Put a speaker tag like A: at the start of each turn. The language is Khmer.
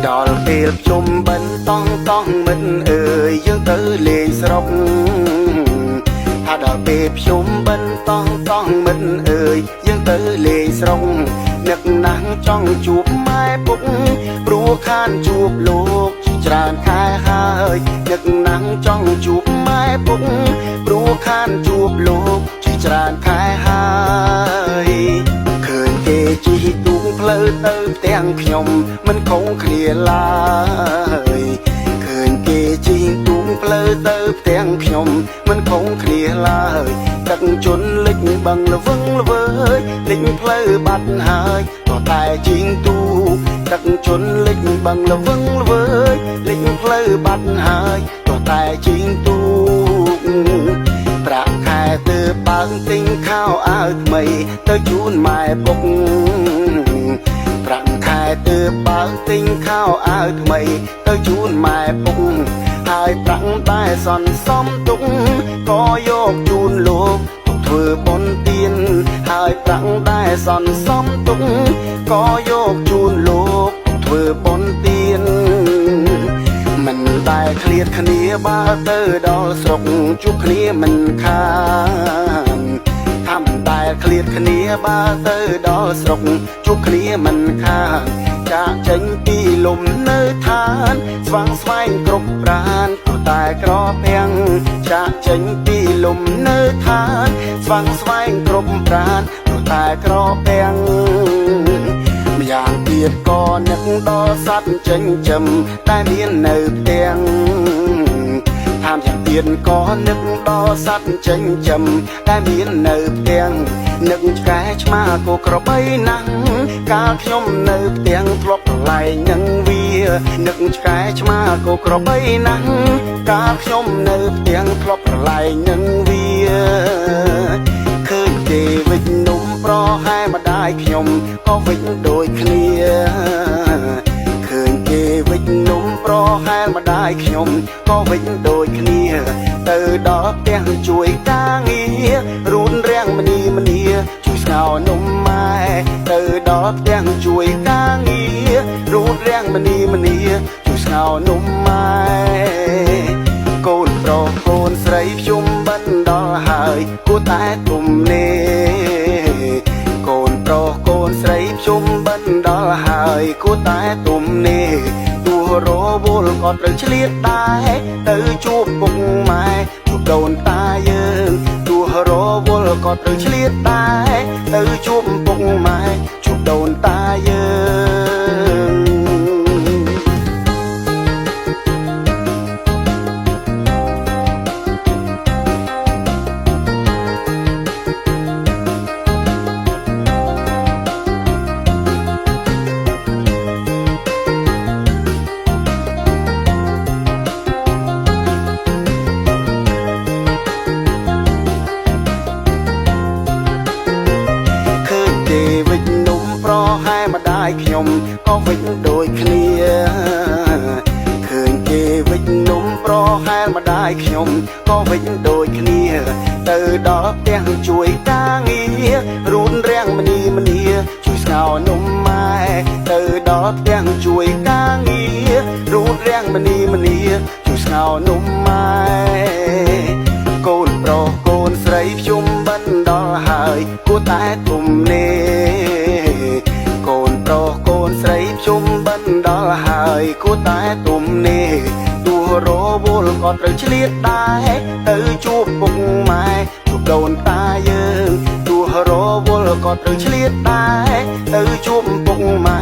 A: ដល់ពេលជុំបិណ្ឌតង់មិនអើយយើងទៅលេងស្រុកថាដល់ពេលជុំបិណ្ឌតង់មិនអើយយើងទៅលេងស្រុកនឹកណាស់ចង់ជួបម៉ែពុកព្រោះខានជួបលោកច្រើនខែហើយនឹកណាស់ចង់ជួបម៉ែពុកព្រោះខានជួបលោកច្រើនខែហើយឃើញគេជិះទូកផ្លូវទៅផ្ទាំងខ្ញុំមិនខុសគ្នាឡើយឃើញគេជិះទូកផ្លូវទៅផ្ទាំងខ្ញុំមិនខុសគ្នាឡើយទឹកជន់លិចបឹងល្វឹងល្វើយលិចផ្លូវបាត់ហើយក៏តែជិះទូកទឹកជន់លិចបឹងល្វឹងល្វើយលិចផ្លូវបាត់ហើយក៏តែជិះទូកប្រាក់ខែទើបបើងទិញខោអាវថ្មីទៅជូនម៉ែពុកប្រាក់ខែទើបបើងទិញខោអាវថ្មីទៅជូនម៉ែពុកហើយប្រាក់តែសន្សំទុកក៏យកជូនលោកទុកធ្វើបុណ្យទានហើយប្រាក់តែសន្សំទុកក៏យកជូនលោកទុកធ្វើបុណ្យទានមិនដែលឃ្លាតគ្នាបើទៅដល់ស្រុកជួបគ្នាមិនខានថាមិនដែលឃ្លាតគ្នាបើទៅដល់ស្រុកជួបគ្នាមិនខានចាក់ចេញពីលំនៅឋានស្វាងស្វែងគ្រប់ប្រានក៏តែក្រពាំងចាក់ចេញពីលំនៅឋានស្វាងស្វែងគ្រប់ប្រានក៏តែក្រពាំងម្យ៉ាងទៀតក៏នឹកដល់សត្វចិញ្ចឹមតែមាននៅផ្ទាំងតាមយ៉ាងទៀតក៏នឹកដល់សត្វចិញ្ចឹមតែមាននៅផ្ទាំងនឹកឆ្កែឆ្មាគោក្របីណាស់កាលខ្ញុំនៅផ្ទាំងធ្លាប់ប្រឡែងនឹងវានឹកឆ្កែឆ្មាគោក្របីណាស់កាលខ្ញុំនៅផ្ទាំងធ្លាប់ប្រឡែងនឹងវាឃើញគេវិចនំប្រហែម្ដាយខ្ញុំក៏វិចដូចគ្នាឃើញគេវិចនំប្រហែម្ដាយខ្ញុំក៏វិចដូចគ្នាទៅដល់ផ្ទះជួយការងាររូនរាំងមនីជួយស្ងោរនំម៉ែទៅដល់ផ្ទះជួយការងាររូនរាំងមនីជួយស្ងោរនំម៉ែកូនប្រុសកូនស្រីជុំបិណ្ឌដល់ហើយគួរតែគុំនេកូនប្រុសកូនស្រីជុំបិណ្ឌដល់ហើយគួរតែទុំនេទោះរវល់ក៏ត្រូវឆ្លៀតដែរទៅជួបពុកម៉ែជួបដូនតាយើងទោះរវល់ក៏ត្រូវឆ្លៀតដែរទៅជួបពុកម៉ែជួបដូនតាយើងខ្ញុំក៏វិចដូចគ្នាឃើញគេវិចនំប្រហែលម្ដាយខ្ញុំក៏វិចដូចគ្នាទៅដល់ផ្ទះជួយការងាររូនរាំងមនីជួយស្ងោរនំម៉ែទៅដល់ផ្ទះជួយការងាររូនរាំងមនីជួយស្ងោរនំម៉ែកូនប្រុសកូនស្រីជុំបិណ្ឌដល់ហើយគួរតែទុំនេកូនប្រុសកូនស្រីជុំបិណ្ឌដល់ហើយគួរតែទុំនេទោះរវល់ក៏ត្រូវឆ្លៀតដែរទៅជួបពុកម៉ែជួបដូនតាយើងទោះរវល់ក៏ត្រូវឆ្លៀតដែរទៅជួបពុកម៉ែ